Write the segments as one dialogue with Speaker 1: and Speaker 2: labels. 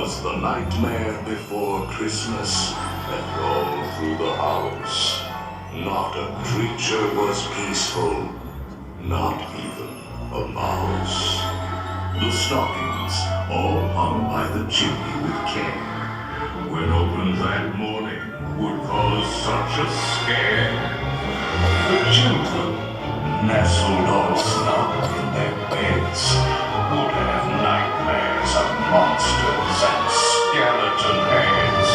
Speaker 1: was the nightmare before Christmas that rolled through the house. Not a creature was peaceful, not even a mouse. The stockings all hung by the chimney with care. When opened that morning would cause such a scare. The children, nestled all snug in their beds, would have nightmares of monsters and skeleton heads.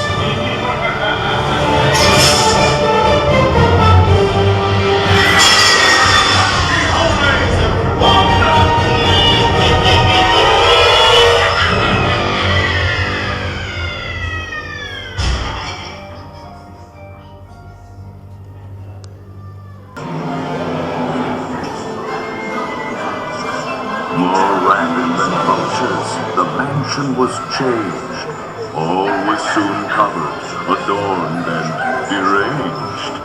Speaker 1: More random than vultures, the mansion was changed. All was soon covered, adorned, and deranged.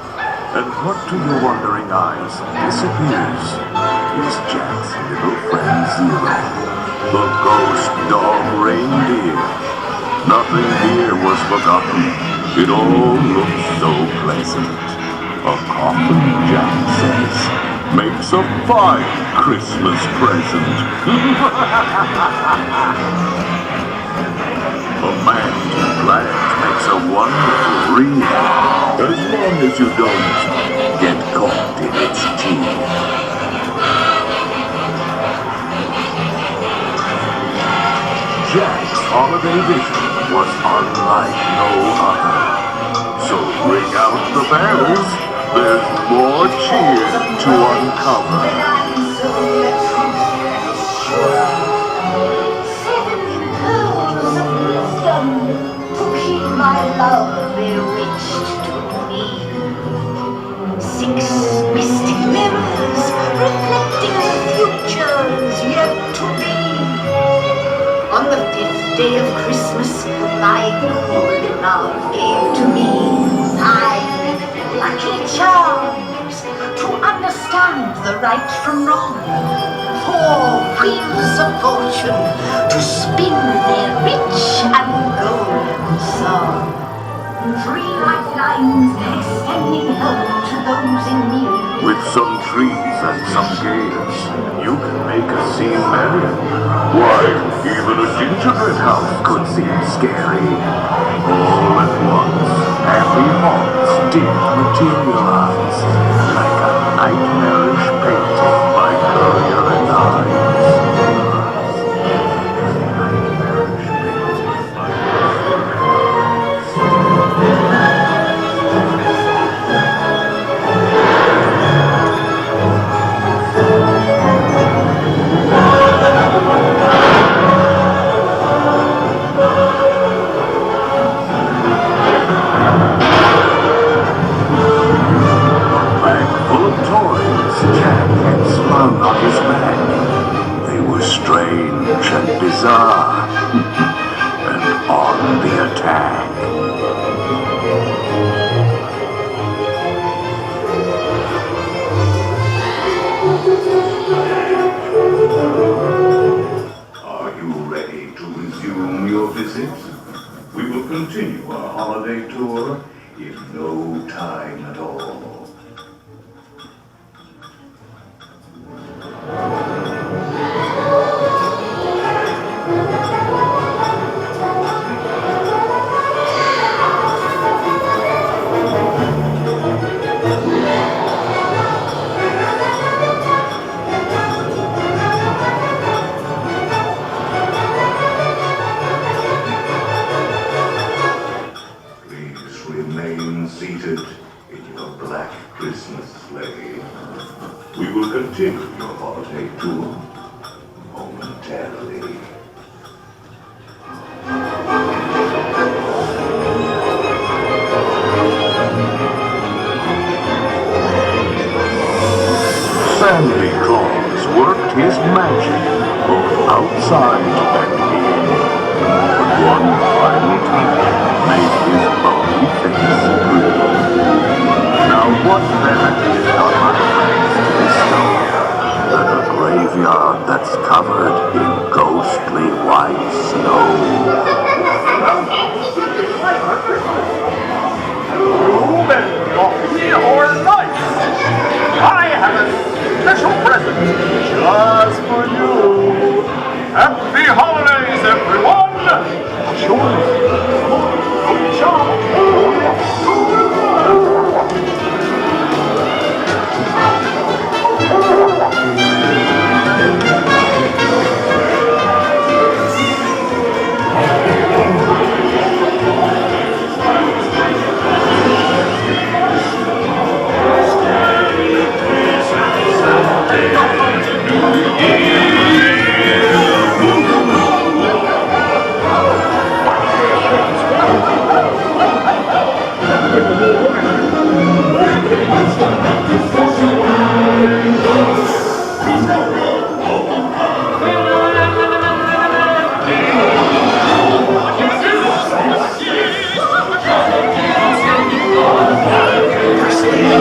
Speaker 1: And what to your wondering eyes disappears is Jack's little friend Zero, the ghost dog reindeer. Nothing here was forgotten. It all looked so pleasant. A coffin, Jack says, makes a fine Christmas present. A manned plant makes a wonderful wreath, as long as you don't get caught in its teeth. Jack's holiday vision was unlike no other. So ring out the bells. There's more cheer to uncover.
Speaker 2: My love bewitched to me. 6 mystic mirrors reflecting futures yet to be. On the 5th day of Christmas, my good love gave to me 5 lucky charms to understand the right from wrong. 4 wheels of fortune to spin their rich and golden song. 3 lifelines extending help to those in need.
Speaker 1: With some trees and some gales, you can make a scene merry. Why, even a gingerbread house could seem scary. All at once, happy haunts did materialize, like a nightmarish painting by Currier and Ives. On his back, they were strange and bizarre, and on the attack. Are you ready to resume your visit? We will continue our holiday tour in no time at all. Remain seated in your black Christmas sleigh. We will continue your holiday tour momentarily. Santa Claus worked his magic both outside and in. But one final time made his bony face grin. Now what better is on my friends to discover than a graveyard that's covered in ghostly white snow?
Speaker 2: Disneyland.